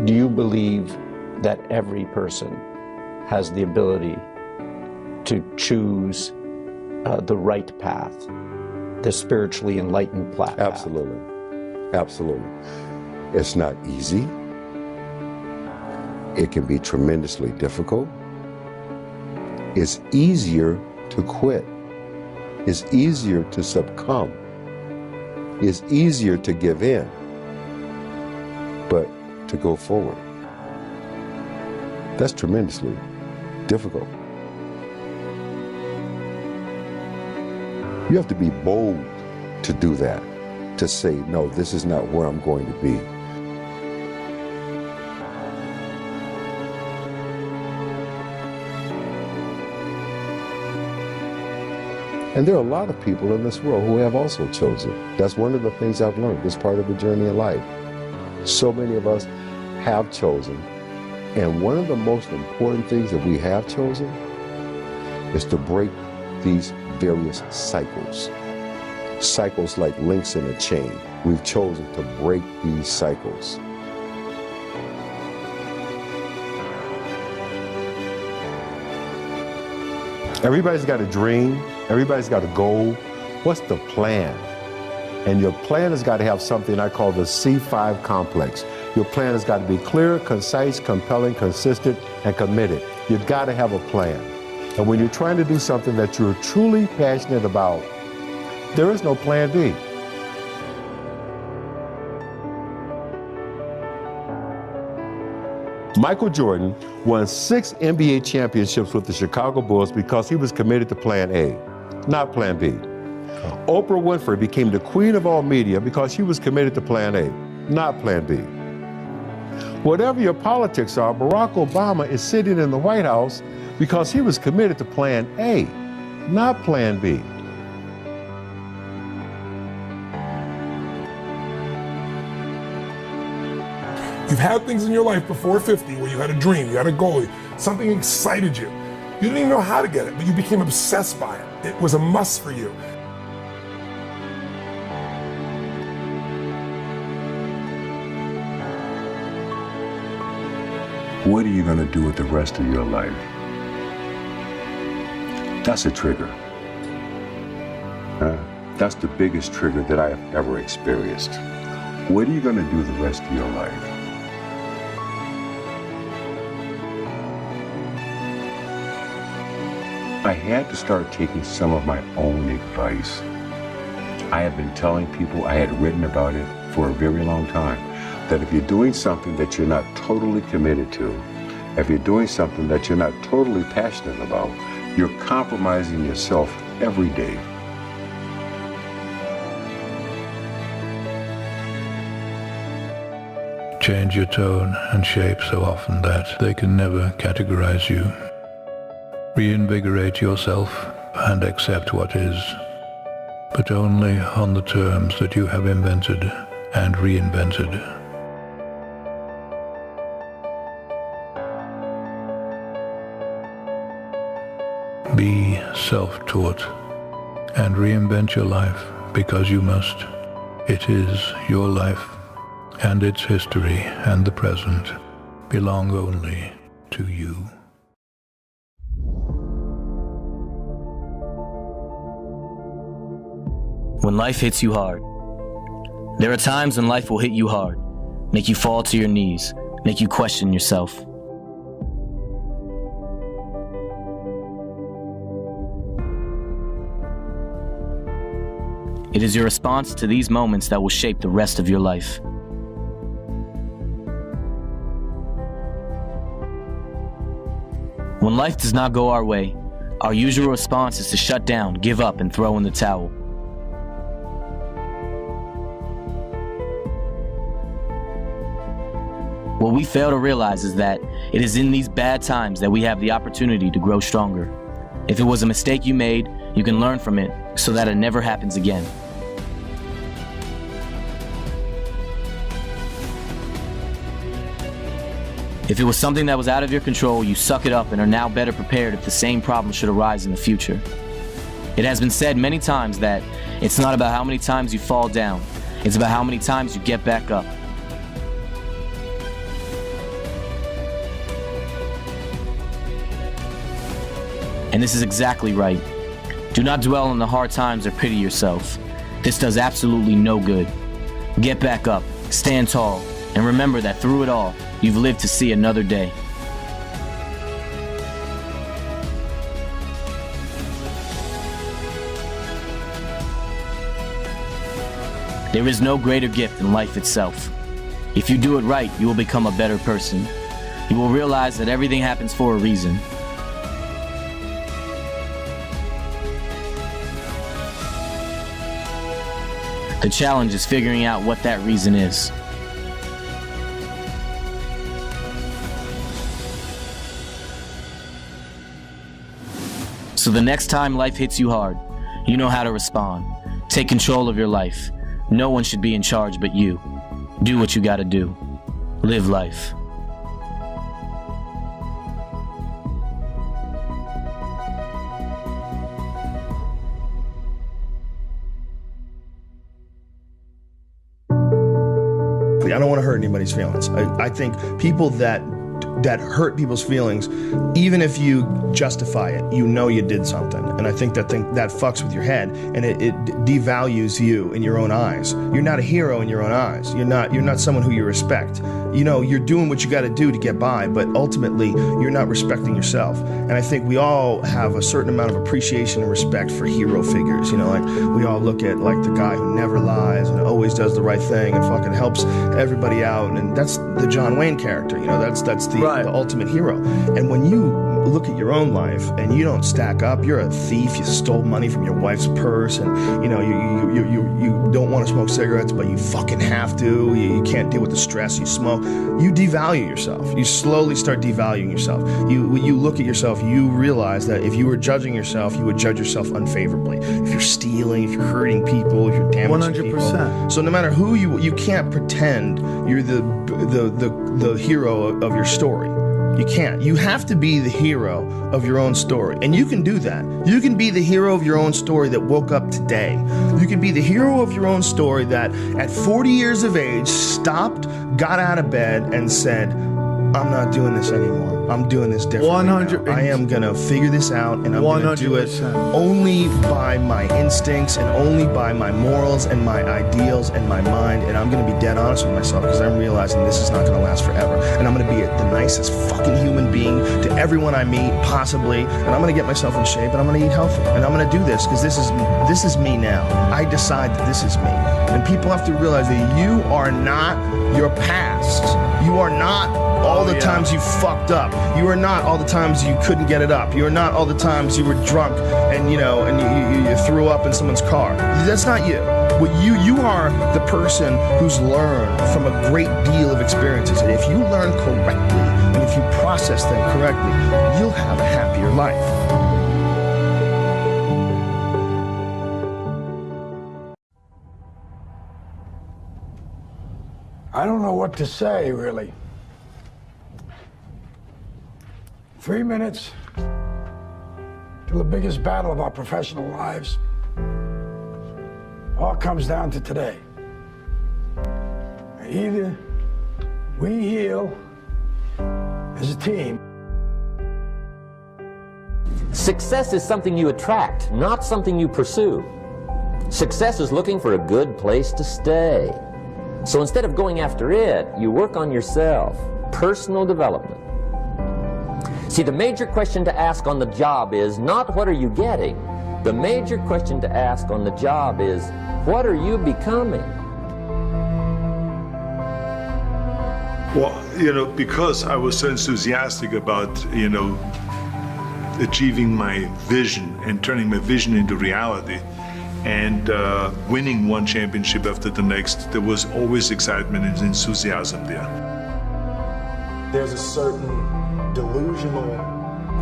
Do you believe that every person has the ability to choose the right path, the spiritually enlightened path? Absolutely. Absolutely. It's not easy. It can be tremendously difficult. It's easier to quit. It's easier to succumb. It's easier to give in. But to go forward, that's tremendously difficult. You have to be bold to do that, to say, no, this is not where I'm going to be. And there are a lot of people in this world who have also chosen. That's one of the things I've learned, this part of the journey of life. So many of us have chosen, and one of the most important things that we have chosen is to break these various cycles. Cycles like links in a chain. We've chosen to break these cycles. Everybody's got a dream. Everybody's got a goal. What's the plan? And your plan has got to have something I call the C5 complex. Your plan has got to be clear, concise, compelling, consistent, and committed. You've got to have a plan. And when you're trying to do something that you're truly passionate about, there is no plan B. Michael Jordan won 6 NBA championships with the Chicago Bulls because he was committed to plan A, not plan B. Oprah Winfrey became the queen of all media because she was committed to plan A, not plan B. Whatever your politics are, Barack Obama is sitting in the White House because he was committed to plan A, not plan B. You've had things in your life before 50 where you had a dream, you had a goal, something excited you. You didn't even know how to get it, but you became obsessed by it. It was a must for you. What are you going to do with the rest of your life? That's a trigger. That's the biggest trigger that I have ever experienced. What are you going to do the rest of your life? I had to start taking some of my own advice. I have been telling people, I had written about it for a very long time, that if you're doing something that you're not totally committed to, if you're doing something that you're not totally passionate about, you're compromising yourself every day. Change your tone and shape so often that they can never categorize you. Reinvigorate yourself and accept what is, but only on the terms that you have invented and reinvented. Be self-taught and reinvent your life because you must. It is your life, and its history and the present belong only to you. When life hits you hard, there are times when life will hit you hard, make you fall to your knees, make you question yourself. It is your response to these moments that will shape the rest of your life. When life does not go our way, our usual response is to shut down, give up, and throw in the towel. What we fail to realize is that it is in these bad times that we have the opportunity to grow stronger. If it was a mistake you made, you can learn from it so that it never happens again. If it was something that was out of your control, you suck it up and are now better prepared if the same problem should arise in the future. It has been said many times that it's not about how many times you fall down, it's about how many times you get back up. And this is exactly right. Do not dwell on the hard times or pity yourself. This does absolutely no good. Get back up, stand tall, and remember that through it all, you've lived to see another day. There is no greater gift than life itself. If you do it right, you will become a better person. You will realize that everything happens for a reason. The challenge is figuring out what that reason is. So the next time life hits you hard, you know how to respond. Take control of your life. No one should be in charge but you. Do what you gotta do. Live life. I don't want to hurt anybody's feelings. I think people that hurt people's feelings, even if you justify it, you know you did something. And I think that fucks with your head, and it devalues you in your own eyes. You're not a hero in your own eyes. You're not someone who you respect. You know, you're doing what you got to do to get by, but ultimately you're not respecting yourself. And I think we all have a certain amount of appreciation and respect for hero figures. You know, like we all look at like the guy who never lies and always does the right thing and fucking helps everybody out. And that's the John Wayne character. You know, that's the ultimate hero. And when you look at your own life and you don't stack up, you're a thief, you stole money from your wife's purse, and you know you don't want to smoke cigarettes, but you fucking have to, you can't deal with the stress, you smoke, you devalue yourself. You slowly start devaluing yourself. When you look at yourself, you realize that if you were judging yourself, you would judge yourself unfavorably. If you're stealing, if you're hurting people, if you're damaging 100%. People. So no matter who you can't pretend you're the hero of your story. You can't. You have to be the hero of your own story. And you can do that. You can be the hero of your own story that woke up today. You can be the hero of your own story that at 40 years of age stopped, got out of bed, and said, I'm not doing this anymore. I'm doing this differently 100%. I am going to figure this out, and I'm going to do it only by my instincts and only by my morals and my ideals and my mind, and I'm going to be dead honest with myself because I'm realizing this is not going to last forever, and I'm going to be the nicest fucking human being to everyone I meet, possibly, and I'm going to get myself in shape, and I'm going to eat healthy, and I'm going to do this because this is me now. I decide that this is me, and people have to realize that you are not your past. You are not all the times you fucked up. You are not all the times you couldn't get it up. You are not all the times you were drunk and you threw up in someone's car. That's not you. What you are the person who's learned from a great deal of experiences. And if you learn correctly and if you process them correctly, you'll have a happier life. I don't know what to say, really. 3 minutes till the biggest battle of our professional lives. All comes down to today. Either we heal as a team. Success is something you attract, not something you pursue. Success is looking for a good place to stay. So instead of going after it, you work on yourself. Personal development. See, the major question to ask on the job is not what are you getting? The major question to ask on the job is what are you becoming? Well, because I was so enthusiastic about, achieving my vision and turning my vision into reality and winning one championship after the next, there was always excitement and enthusiasm there. There's a certain delusional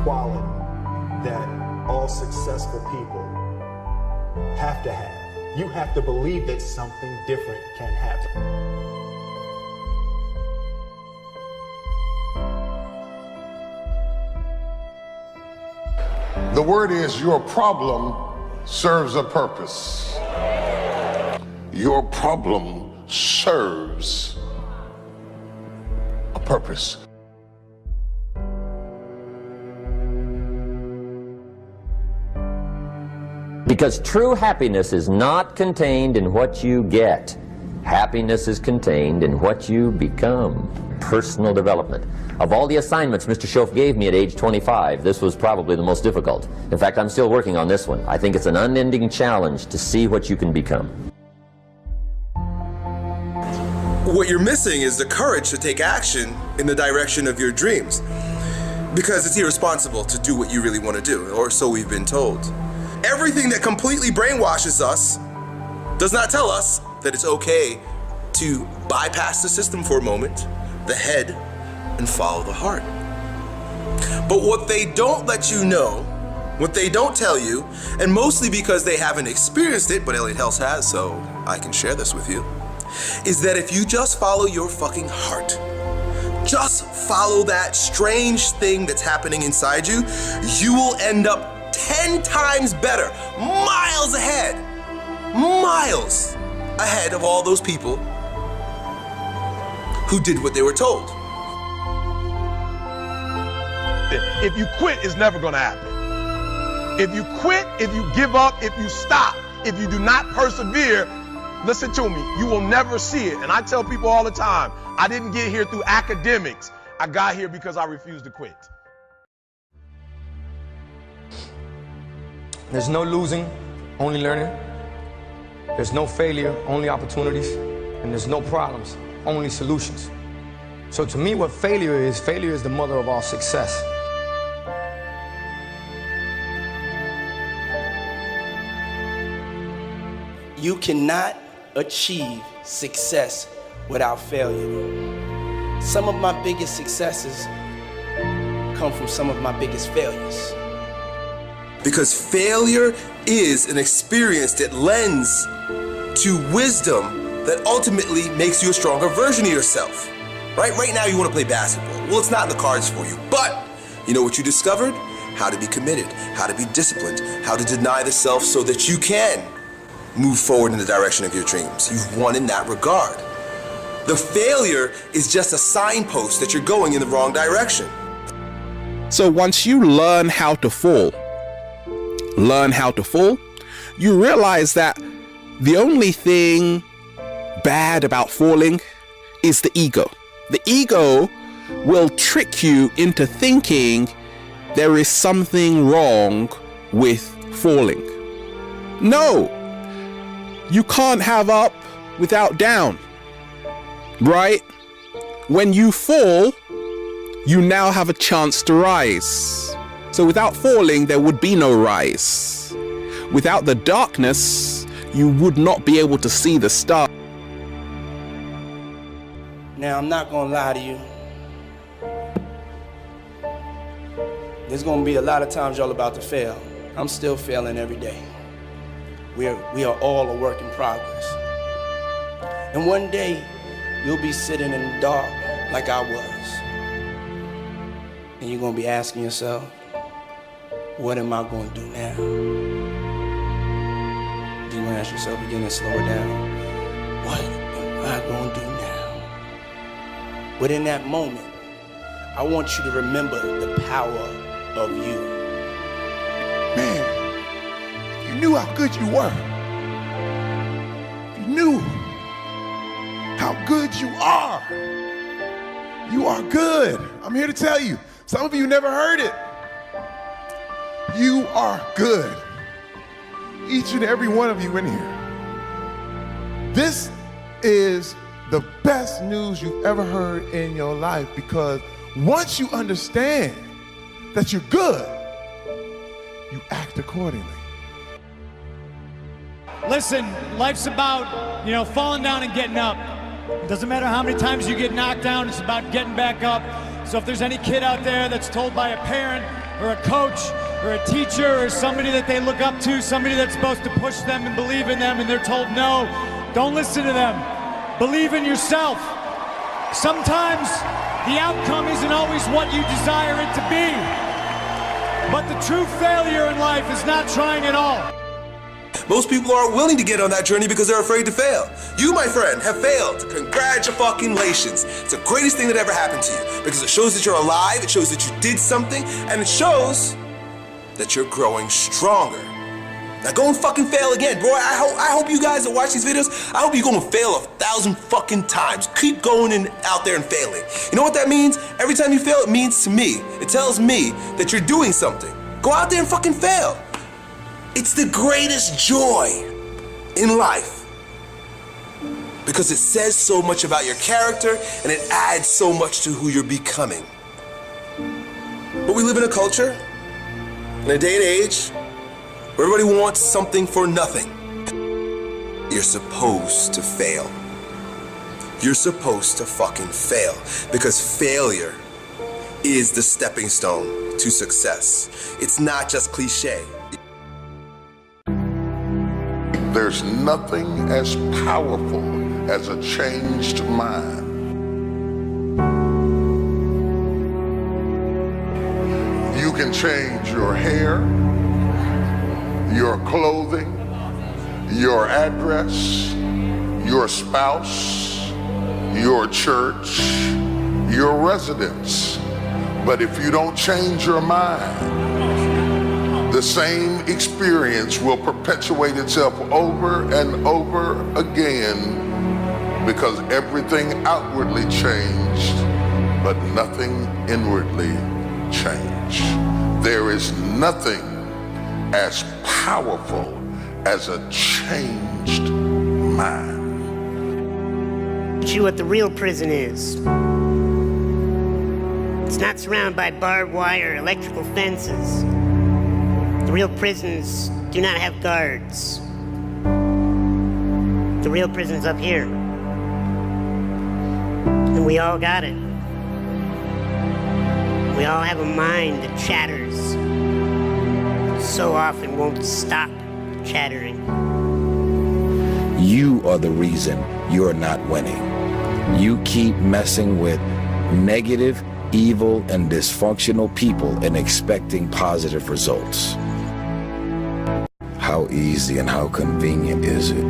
quality that all successful people have to have. You have to believe that something different can happen. The word is your problem serves a purpose. Your problem serves a purpose. Because true happiness is not contained in what you get. Happiness is contained in what you become. Personal development. Of all the assignments Mr. Schoaf gave me at age 25, this was probably the most difficult. In fact, I'm still working on this one. I think it's an unending challenge to see what you can become. What you're missing is the courage to take action in the direction of your dreams. Because it's irresponsible to do what you really want to do, or so we've been told. Everything that completely brainwashes us does not tell us that it's okay to bypass the system for a moment, the head, and follow the heart. But what they don't let you know, what they don't tell you, and mostly because they haven't experienced it, but Elliot Hells has, so I can share this with you, is that if you just follow your fucking heart, just follow that strange thing that's happening inside you, you will end up 10 times better, miles ahead of all those people who did what they were told. If you quit, it's never gonna happen. If you quit, if you give up, if you stop, if you do not persevere, listen to me, you will never see it. And I tell people all the time, I didn't get here through academics. I got here because I refused to quit. There's no losing, only learning. There's no failure, only opportunities. And there's no problems, only solutions. So to me, what failure is the mother of all success. You cannot achieve success without failure. Some of my biggest successes come from some of my biggest failures. Because failure is an experience that lends to wisdom that ultimately makes you a stronger version of yourself. Right now you want to play basketball. Well, it's not in the cards for you, but you know what you discovered? How to be committed, how to be disciplined, how to deny the self so that you can move forward in the direction of your dreams. You've won in that regard. The failure is just a signpost that you're going in the wrong direction. So once you learn how to fall, you realize that the only thing bad about falling is the ego. The ego will trick you into thinking there is something wrong with falling. No, you can't have up without down, right? When you fall, you now have a chance to rise. So without falling, there would be no rise. Without the darkness, you would not be able to see the star. Now, I'm not gonna lie to you. There's gonna be a lot of times y'all about to fail. I'm still failing every day. We are all a work in progress. And one day, you'll be sitting in the dark like I was. And you're gonna be asking yourself, what am I gonna do now? Then you wanna ask yourself again and slow it down. What am I gonna do now? But in that moment, I want you to remember the power of you. Man, you knew how good you were. You knew how good you are. You are good. I'm here to tell you. Some of you never heard it. You are good. Each and every one of you in here. This is the best news you've ever heard in your life, because once you understand that you're good, you act accordingly. Listen, life's about, falling down and getting up. It doesn't matter how many times you get knocked down, it's about getting back up. So if there's any kid out there that's told by a parent or a coach or a teacher or somebody that they look up to, somebody that's supposed to push them and believe in them, and they're told no, don't listen to them. Believe in yourself. Sometimes the outcome isn't always what you desire it to be. But the true failure in life is not trying at all. Most people aren't willing to get on that journey because they're afraid to fail. You, my friend, have failed. Congratulations. It's the greatest thing that ever happened to you, because it shows that you're alive, it shows that you did something, and it shows that you're growing stronger. Now go and fucking fail again, bro. I hope you guys that watch these videos, I hope you go and fail 1,000 fucking times. Keep going and out there and failing. You know what that means? Every time you fail, it means to me, it tells me that you're doing something. Go out there and fucking fail. It's the greatest joy in life because it says so much about your character and it adds so much to who you're becoming. But we live in a culture, in a day and age, where everybody wants something for nothing. You're supposed to fail. You're supposed to fucking fail because failure is the stepping stone to success. It's not just cliche. There's nothing as powerful as a changed mind. You can change your hair, your clothing, your address, your spouse, your church, your residence. But if you don't change your mind, the same experience will perpetuate itself over and over again because everything outwardly changed, but nothing inwardly changed. There is nothing as powerful as a changed mind. Teach you what the real prison is. It's not surrounded by barbed wire or electrical fences. The real prisons do not have guards. The real prison's up here. And we all got it. We all have a mind that chatters. So often won't stop chattering. You are the reason you're not winning. You keep messing with negative, evil, and dysfunctional people and expecting positive results. How easy and how convenient is it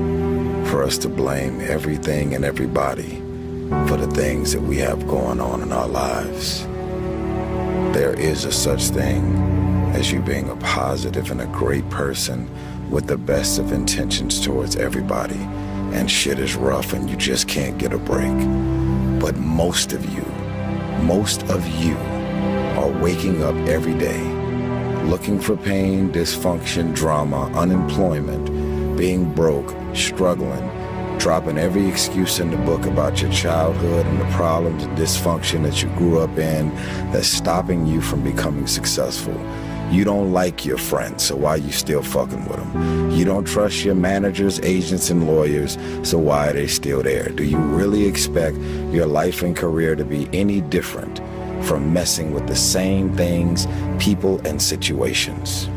for us to blame everything and everybody for the things that we have going on in our lives? There is a such thing as you being a positive and a great person with the best of intentions towards everybody, and shit is rough and you just can't get a break. But most of you are waking up every day looking for pain, dysfunction, drama, unemployment, being broke, struggling, dropping every excuse in the book about your childhood and the problems and dysfunction that you grew up in that's stopping you from becoming successful. You don't like your friends, so why are you still fucking with them? You don't trust your managers, agents, and lawyers, so why are they still there? Do you really expect your life and career to be any different from messing with the same things, people, and situations?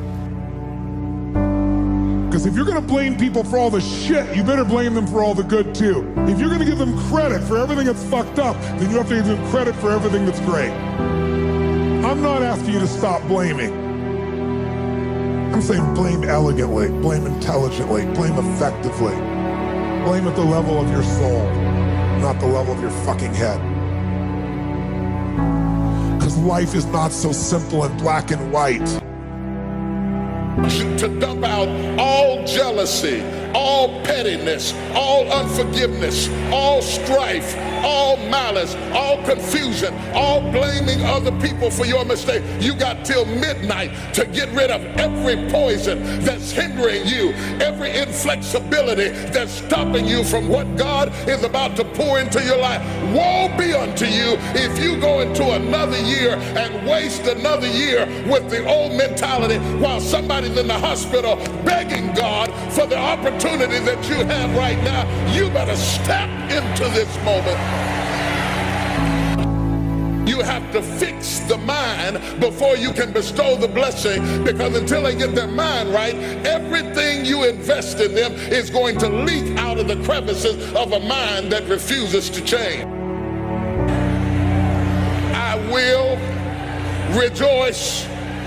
Because if you're going to blame people for all the shit, you better blame them for all the good too. If you're going to give them credit for everything that's fucked up, then you have to give them credit for everything that's great. I'm not asking you to stop blaming. I'm saying blame elegantly, blame intelligently, blame effectively. Blame at the level of your soul, not the level of your fucking head. Because life is not so simple and black and white. To dump out all jealousy, all pettiness, all unforgiveness, all strife, all malice, all confusion, all blaming other people for your mistake. You got till midnight to get rid of every poison that's hindering you, every inflexibility that's stopping you from what God is about to pour into your life. Woe be unto you if you go into another year and waste another year with the old mentality while somebody's in the hospital begging God for the opportunity that you have right now. You better step into this moment. You have to fix the mind before you can bestow the blessing, because until they get their mind right, everything you invest in them is going to leak out of the crevices of a mind that refuses to change. I will rejoice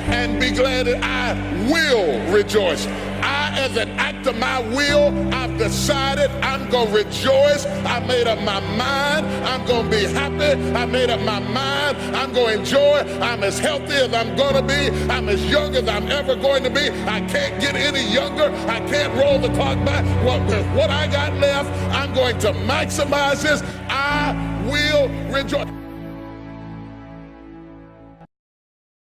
and be glad that I will rejoice. I as an act of my will, I've decided I'm going to rejoice. I made up my mind. I'm going to be happy. I made up my mind. I'm going to enjoy. I'm as healthy as I'm going to be. I'm as young as I'm ever going to be. I can't get any younger. I can't roll the clock back. What I got left, I'm going to maximize this. I will rejoice.